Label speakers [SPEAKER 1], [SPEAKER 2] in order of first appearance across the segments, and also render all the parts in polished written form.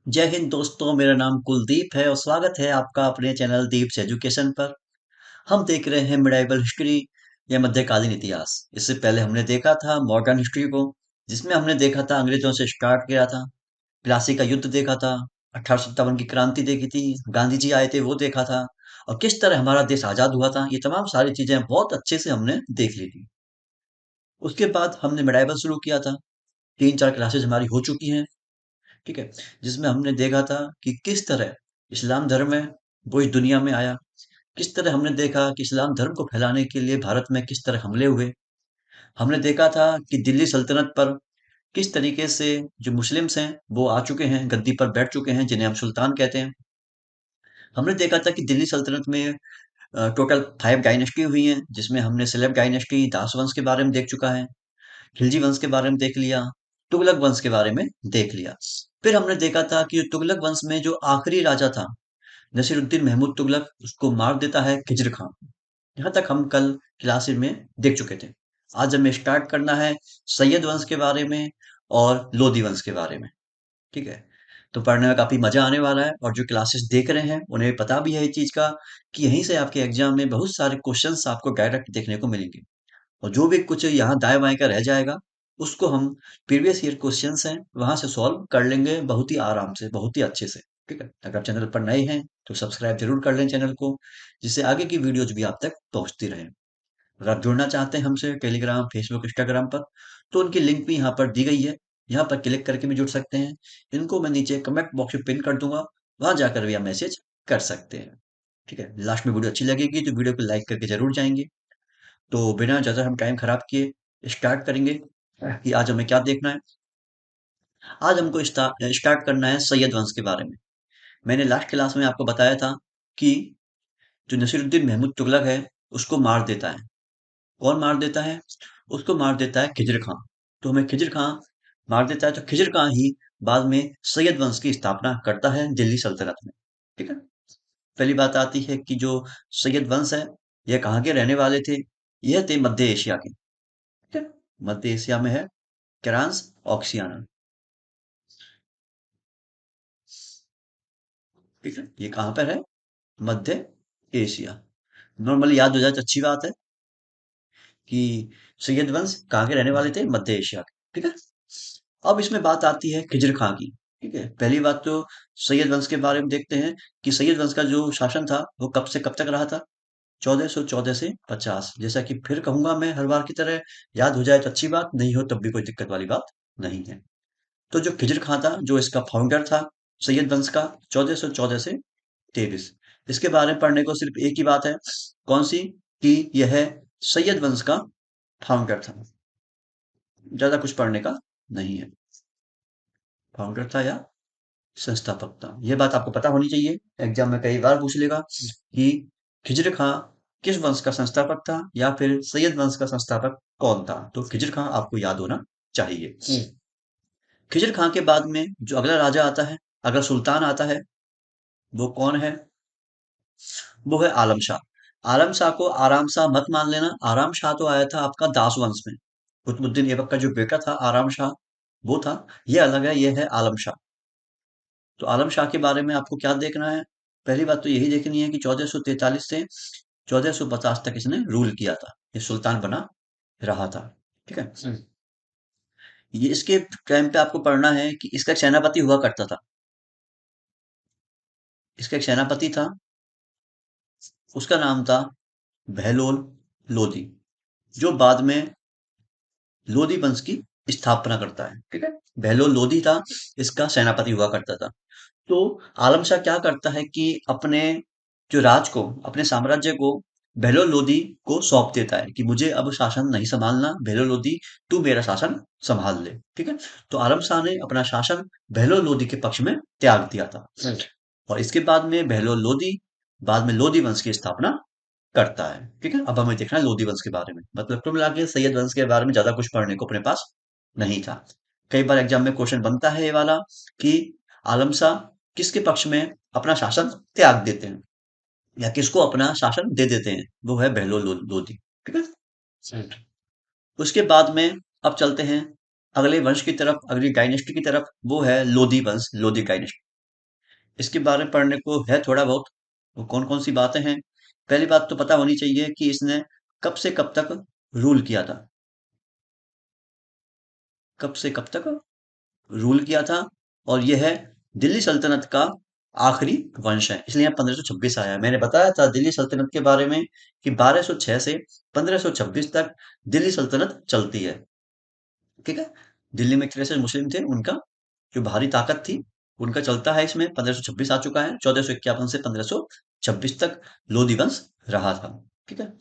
[SPEAKER 1] जय हिंद दोस्तों, मेरा नाम कुलदीप है और स्वागत है आपका अपने चैनल दीप्स एजुकेशन पर। हम देख रहे हैं मिडाइवल हिस्ट्री या मध्यकालीन इतिहास। इससे पहले हमने देखा था मॉडर्न हिस्ट्री को, जिसमें हमने देखा था अंग्रेजों से स्टार्ट किया था, प्लासी का युद्ध देखा था, 1857 की क्रांति देखी थी, गांधी जी आए थे वो देखा था, और किस तरह हमारा देश आजाद हुआ था। ये तमाम सारी चीजें बहुत अच्छे से हमने देख ली थी। उसके बाद हमने मिडाइवल शुरू किया था। 3-4 क्लासेस हमारी हो चुकी हैं। ठीक है, जिसमें हमने देखा था कि किस तरह इस्लाम धर्म है वो इस दुनिया में आया। किस तरह हमने देखा कि इस्लाम धर्म को फैलाने के लिए भारत में किस तरह हमले हुए। हमने देखा था कि दिल्ली सल्तनत पर किस तरीके से जो मुस्लिम्स हैं वो आ चुके हैं, गद्दी पर बैठ चुके हैं, जिन्हें हम सुल्तान कहते हैं। हमने देखा था कि दिल्ली सल्तनत में टोटल 5 डायनेस्टी हुई हैं, जिसमें हमने सेलेब डायनेस्टी दास वंश के बारे में देख चुका है, खिलजी वंश के बारे में देख लिया, तुगलक वंश के बारे में देख लिया। फिर हमने देखा था कि तुगलक वंश में जो आखिरी राजा था, नसीरुद्दीन महमूद तुगलक, उसको मार देता है खिज्र खां। यहाँ तक हम कल क्लास में देख चुके थे। आज हमें स्टार्ट करना है सैयद वंश के बारे में और लोधी वंश के बारे में। ठीक है, तो पढ़ने में काफी मजा आने वाला है, और जो क्लासेस देख रहे हैं उन्हें पता भी है इस चीज का कि यहीं से आपके एग्जाम में बहुत सारे क्वेश्चंस आपको डायरेक्ट देखने को मिलेंगे। और जो भी कुछ यहाँ दाएं बाएं का रह जाएगा, उसको हम प्रीवियस ईयर क्वेश्चंस हैं वहां से सॉल्व कर लेंगे बहुत ही आराम से, बहुत ही अच्छे से। ठीक है, अगर आप चैनल पर नए हैं तो सब्सक्राइब जरूर कर लें चैनल को, जिससे आगे की वीडियोज भी आप तक पहुंचती रहें। अगर आप जुड़ना चाहते हैं हमसे टेलीग्राम, फेसबुक, इंस्टाग्राम पर, तो उनकी लिंक भी यहाँ पर दी गई है। यहाँ पर क्लिक करके भी जुड़ सकते हैं। इनको मैं नीचे कमेंट बॉक्स में पिन कर दूंगा, वहां जाकर भी आप मैसेज कर सकते हैं। ठीक है, लास्ट में वीडियो अच्छी लगेगी तो वीडियो को लाइक करके जरूर जाएंगे। तो बिना ज़्यादा हम टाइम खराब किए स्टार्ट करेंगे कि आज हमें क्या देखना है। आज हमको स्टार्ट करना है सैयद वंश के बारे में। मैंने लास्ट क्लास में आपको बताया था कि जो नसीरुद्दीन महमूद तुगलक है, उसको मार देता है। कौन मार देता है? उसको मार देता है खिज्र खां। तो हमें खिज्र खां मार देता है, तो खिज्र खां ही बाद में सैयद वंश की स्थापना करता है दिल्ली सल्तनत में। ठीक है, पहली बात आती है कि जो सैयद वंश है, यह कहाँ के रहने वाले थे? यह थे मध्य एशिया के। ठीक है, मध्य एशिया में है ट्रांस ऑक्सियाना। ठीक है, ये कहाँ पर है? मध्य एशिया। नॉर्मली याद हो जाए तो अच्छी बात है कि सैयद वंश कहाँ के रहने वाले थे? मध्य एशिया के। ठीक है, अब इसमें बात आती है खिज्र खां की। ठीक है, पहली बात तो सैयद वंश के बारे में देखते हैं कि सैयद वंश का जो शासन था वो कब से कब तक रहा था। 1414 से 50। जैसा कि फिर कहूंगा मैं हर बार की तरह, याद हो जाए तो अच्छी बात, नहीं हो तब भी कोई दिक्कत वाली बात नहीं है। तो जो खिज्र खां था, जो इसका फाउंडर था सैयद वंश का, 1414 से 23, इसके बारे में पढ़ने को सिर्फ एक ही बात है। कौन सी? कि यह सैयद वंश का फाउंडर था। ज्यादा कुछ पढ़ने का नहीं है। फाउंडर था या संस्थापक था, यह बात आपको पता होनी चाहिए। एग्जाम में कई बार पूछ लेगा कि खिज्र खां किस वंश का संस्थापक था, या फिर सैयद वंश का संस्थापक कौन था। तो खिज्र खां आपको याद होना चाहिए। खिज्र खां के बाद में जो अगला राजा आता है, अगला सुल्तान आता है, वो कौन है? वो है आलम शाह। आलम शाह को आराम शाह मत मान लेना। आराम शाह तो आया था आपका दास वंश में। कुतुबुद्दीन ऐबक का जो बेटा था आराम शाह, वो था। ये अलग है, ये है आलम शाह। तो आलम शाह के बारे में आपको क्या देखना है? पहली बात तो यही देखनी है कि 1443 से 1450 तक इसने रूल किया था, ये सुल्तान बना रहा था। ठीक है, ये इसके टाइम पे आपको पढ़ना है कि इसका एक सेनापति हुआ करता था। इसका एक सेनापति था, उसका नाम था बहलोल लोधी, जो बाद में लोधी वंश की स्थापना करता है। ठीक है, बहलोल लोधी था, इसका सेनापति हुआ करता था। तो आलम शाह क्या करता है कि अपने जो राज को, अपने साम्राज्य को बहलोल लोधी को सौंप देता है कि मुझे अब शासन नहीं संभालना, बहलोल लोधी तू मेरा शासन संभाल ले। ठीक है, तो आलम शाह ने अपना शासन बहलोल लोधी के पक्ष में त्याग दिया था। और इसके बाद में बहलोल लोधी बाद में लोधी वंश की स्थापना करता है। ठीक है, अब हमें देखना है लोधी वंश के बारे में। मतलब कुल मिला के सैयद वंश के बारे में ज्यादा कुछ पढ़ने को अपने पास नहीं था। कई बार एग्जाम में क्वेश्चन बनता है ये वाला कि आलम शाह किसके पक्ष में अपना शासन त्याग देते हैं, या किसको अपना शासन दे देते हैं। वो है बहलोल लोधी। ठीक है, उसके बाद में अब चलते हैं अगले वंश की तरफ, अगली डायनेस्टी की तरफ। वो है लोधी वंश, लोधी डायनेस्टी। इसके बारे में पढ़ने को है थोड़ा बहुत। वो कौन कौन सी बातें हैं? पहली बात तो पता होनी चाहिए कि इसने कब से कब तक रूल किया था। कब से कब तक रूल किया था। और यह है दिल्ली सल्तनत का आखिरी वंश है, इसलिए यहाँ 1526 आया है। मैंने बताया था दिल्ली सल्तनत के बारे में कि 1206 से 1526 तक दिल्ली सल्तनत चलती है। ठीक है। दिल्ली में एक तरह से मुस्लिम थे, उनका जो भारी ताकत थी उनका चलता है। इसमें 1526 आ चुका है, 1451 से 1526 तक लोधी वंश रहा था। ठीक है।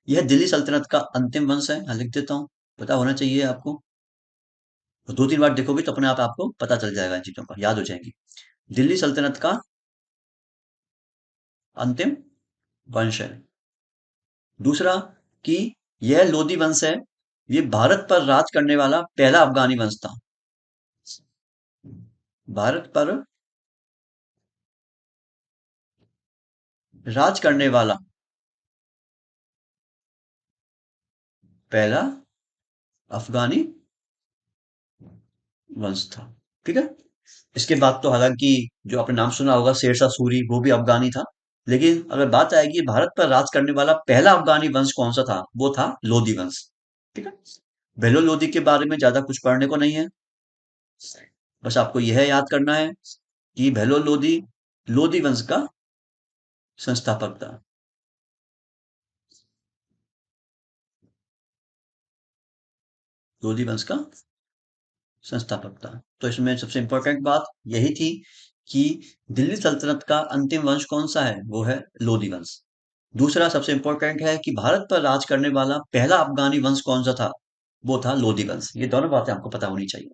[SPEAKER 1] यह दिल्ली सल्तनत का अंतिम वंश है। हाँ, लिख देता हूँ, पता होना चाहिए आपको। तो दो तीन बार देखोगे तो अपने आप आपको पता चल जाएगा, इन चीजों का याद हो जाएंगी। दिल्ली सल्तनत का अंतिम वंश है। दूसरा कि यह लोधी वंश है, ये भारत पर राज करने वाला पहला अफगानी वंश था। भारत पर राज करने वाला पहला अफगानी वंश था। ठीक है। इसके बाद तो हालांकि जो आपने नाम सुना होगा शेरशाह सूरी, वो भी अफगानी था। लेकिन अगर बात आएगी भारत पर राज करने वाला पहला अफगानी वंश कौन सा था, वो था लोधी वंश। ठीक है। बेलो लोधी के बारे में ज्यादा कुछ पढ़ने को नहीं है। बस आपको यह याद करना है कि बेलो लोधी लोधी वंश का संस्थापक था। लोधी वंश का संस्थापक था। तो इसमें सबसे इंपॉर्टेंट बात यही थी कि दिल्ली सल्तनत का अंतिम वंश कौन सा है, वो है लोधी वंश। दूसरा सबसे इंपॉर्टेंट है कि भारत पर राज करने वाला पहला अफगानी वंश कौन सा था, वो था लोधी वंश। ये दोनों बातें आपको पता होनी चाहिए।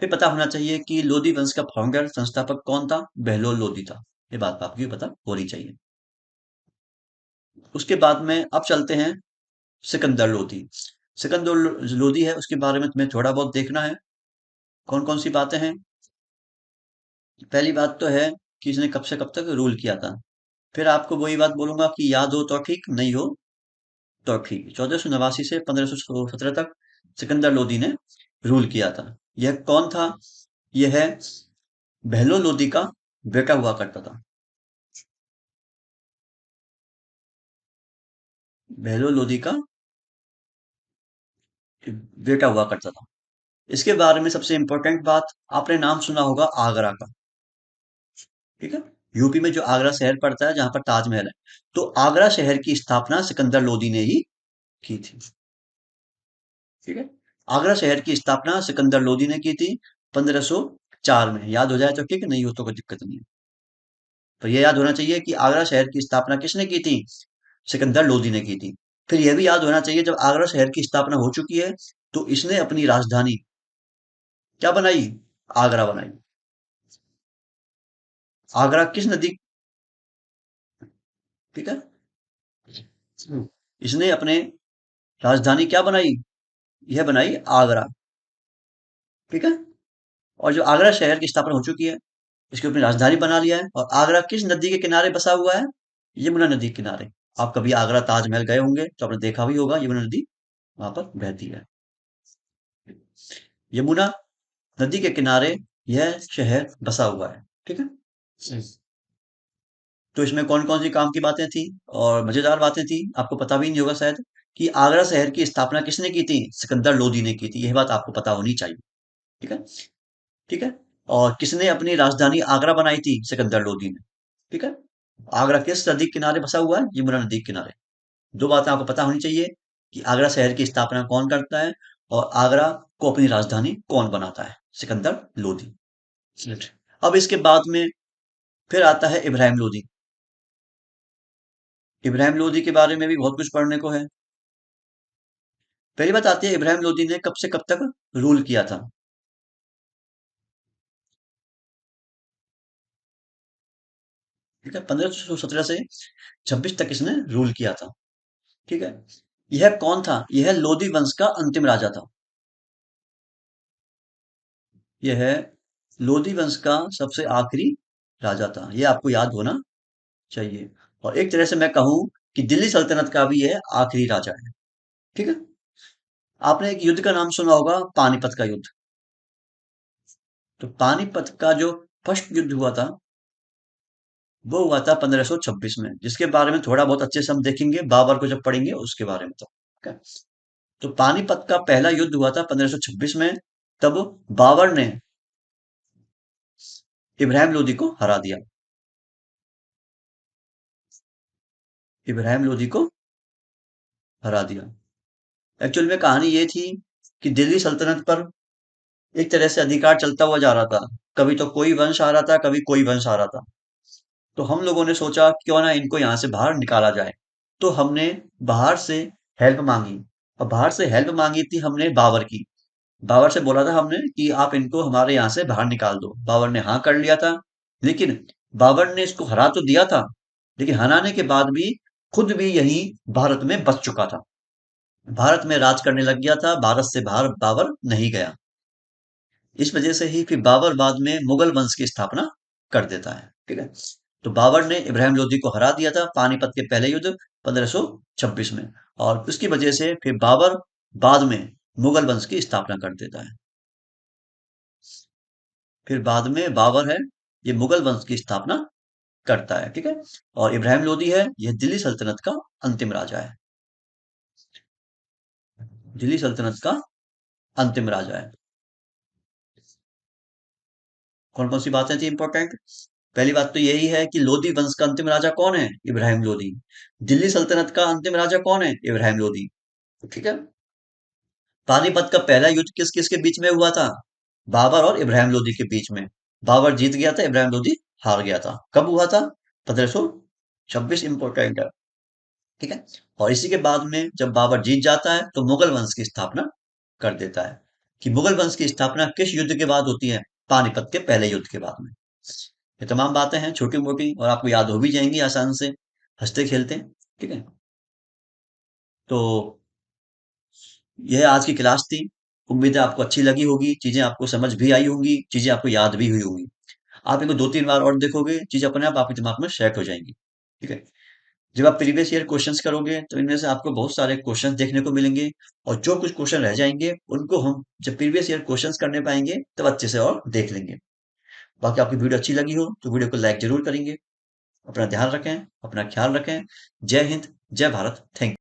[SPEAKER 1] फिर पता होना चाहिए कि लोधी वंश का फाउंडर संस्थापक कौन था, बहलोल लोधी था। ये बात आपकी पता होनी चाहिए। उसके बाद में अब चलते हैं सिकंदर लोधी। सिकंदर लोधी है, उसके बारे में तुम्हें थोड़ा बहुत देखना है। कौन कौन सी बातें हैं? पहली बात तो है कि इसने कब से कब तक रूल किया था। फिर आपको वही बात बोलूंगा कि याद हो तो ठीक, नहीं हो तो ठीक। 1489 से 1517 तक सिकंदर लोदी ने रूल किया था। यह कौन था? यह है बहलो लोदी का बेटा हुआ करता था। बहलो लोदी का बेटा हुआ करता था। इसके बारे में सबसे इंपॉर्टेंट बात, आपने नाम सुना होगा आगरा का। ठीक है। यूपी में जो आगरा शहर पड़ता है, जहां पर ताजमहल है, तो आगरा शहर की स्थापना सिकंदर लोदी ने ही की थी। ठीक है। आगरा शहर की स्थापना सिकंदर लोदी ने की थी 1504 में। याद हो जाए तो ठीक है, नहीं हो तो कोई दिक्कत नहीं है। तो ये याद होना चाहिए कि आगरा शहर की स्थापना किसने की थी, सिकंदर लोदी ने की थी। फिर यह भी याद होना चाहिए जब आगरा शहर की स्थापना हो चुकी है तो इसने अपनी राजधानी क्या बनाई, आगरा बनाई। आगरा किस नदी, ठीक है, इसने अपने राजधानी क्या बनाई, यह बनाई आगरा। ठीक है। और जो आगरा शहर की स्थापना हो चुकी है, इसकी अपनी राजधानी बना लिया है। और आगरा किस नदी के किनारे बसा हुआ है, यमुना नदी के किनारे। आप कभी आगरा ताजमहल गए होंगे तो आपने देखा भी होगा यमुना नदी वहां पर बहती है। यमुना नदी के किनारे यह शहर बसा हुआ है। ठीक है। हम्म। तो इसमें कौन कौन सी काम की बातें थी और मजेदार बातें थी, आपको पता भी नहीं होगा शायद, कि आगरा शहर की स्थापना किसने की थी, सिकंदर लोदी ने की थी। यह बात आपको पता होनी चाहिए। ठीक है। ठीक है। और किसने अपनी राजधानी आगरा बनाई थी, सिकंदर लोदी ने। ठीक है। आगरा किस नदी के किनारे बसा हुआ है, यमुना नदी के किनारे। दो बातें आपको पता होनी चाहिए कि आगरा शहर की स्थापना कौन करता है और आगरा को अपनी राजधानी कौन बनाता है, सिकंदर लोदी। अब इसके बाद में फिर आता है इब्राहिम लोदी। इब्राहिम लोदी के बारे में भी बहुत कुछ पढ़ने को है। पहली बात आती है इब्राहिम लोदी ने कब से कब तक रूल किया था। ठीक है। 1517 से 26 तक इसने रूल किया था। ठीक है। यह कौन था, यह लोदी वंश का अंतिम राजा था। यह लोदी वंश का सबसे आखिरी राजा था, यह आपको याद होना चाहिए। और एक तरह से मैं कहूं कि दिल्ली सल्तनत का भी यह आखिरी राजा है। ठीक है। आपने एक युद्ध का नाम सुना होगा, पानीपत का युद्ध। तो पानीपत का जो फर्स्ट युद्ध हुआ था, वो हुआ था 1526 में, जिसके बारे में थोड़ा बहुत अच्छे से हम देखेंगे बाबर को जब पढ़ेंगे उसके बारे में। तो ठीक है। तो पानीपत का पहला युद्ध हुआ था 1526 में। तब बाबर ने इब्राहिम लोदी को हरा दिया। इब्राहिम लोदी को हरा दिया। एक्चुअल में कहानी ये थी कि दिल्ली सल्तनत पर एक तरह से अधिकार चलता हुआ जा रहा था। कभी तो कोई वंश आ रहा था, कभी कोई वंश आ रहा था। तो हम लोगों ने सोचा क्यों ना इनको यहाँ से बाहर निकाला जाए। तो हमने बाहर से हेल्प मांगी। और बाहर से हेल्प मांगी थी हमने बाबर की। बाबर से बोला था हमने कि आप इनको हमारे यहाँ से बाहर निकाल दो। बाबर ने हाँ कर लिया था। लेकिन बाबर ने इसको हरा तो दिया था, लेकिन हराने के बाद भी खुद भी यही भारत में बस चुका था। भारत में राज करने लग गया था, भारत से बाहर बाबर नहीं गया। इस वजह से ही फिर बाबर बाद में मुगल वंश की स्थापना कर देता है। ठीक है। तो बाबर ने इब्राहिम लोदी को हरा दिया था पानीपत के पहले युद्ध 1526 में। और उसकी वजह से फिर बाबर बाद में मुगल वंश की स्थापना कर देता है। फिर बाद में बाबर है, ये मुगल वंश की स्थापना करता है। ठीक है। और इब्राहिम लोदी है, यह दिल्ली सल्तनत का अंतिम राजा है। दिल्ली सल्तनत का अंतिम राजा है। कौन कौन सी बातें थी इंपॉर्टेंट? पहली बात तो यही है कि लोदी वंश का अंतिम राजा कौन है? इब्राहिम लोदी। दिल्ली सल्तनत का अंतिम राजा कौन है? इब्राहिम लोदी। ठीक है। पानीपत का पहला युद्ध किस किस के बीच में हुआ था? बाबर और इब्राहिम लोदी के बीच में। बाबर जीत गया था, इब्राहिम लोदी हार गया था। कब हुआ था? 1526। इंपॉर्टेंट है। ठीक है। और इसी के बाद में जब बाबर जीत जाता है तो मुगल वंश की स्थापना कर देता है। कि मुगल वंश की स्थापना किस युद्ध के बाद होती है? पानीपत के पहले युद्ध के बाद में। ये तमाम बातें हैं छोटी मोटी, और आपको याद हो भी जाएंगी आसान से, हंसते खेलते। ठीक है। तो यह आज की क्लास थी। उम्मीद है आपको अच्छी लगी होगी, चीजें आपको समझ भी आई होंगी, चीजें आपको याद भी हुई होंगी। आप इनको 2-3 बार और देखोगे, चीजें अपने आप आपके दिमाग में सेट हो जाएंगी। ठीक है। जब आप प्रीवियस ईयर क्वेश्चंस करोगे तो इनमें से आपको बहुत सारे क्वेश्चंस देखने को मिलेंगे। और जो कुछ क्वेश्चन रह जाएंगे उनको हम जब प्रीवियस ईयर क्वेश्चंस करने पाएंगे तब अच्छे से और देख लेंगे। बाकी आपकी वीडियो अच्छी लगी हो तो वीडियो को लाइक जरूर करेंगे। अपना ध्यान रखें, अपना ख्याल रखें। जय हिंद, जय भारत। थैंक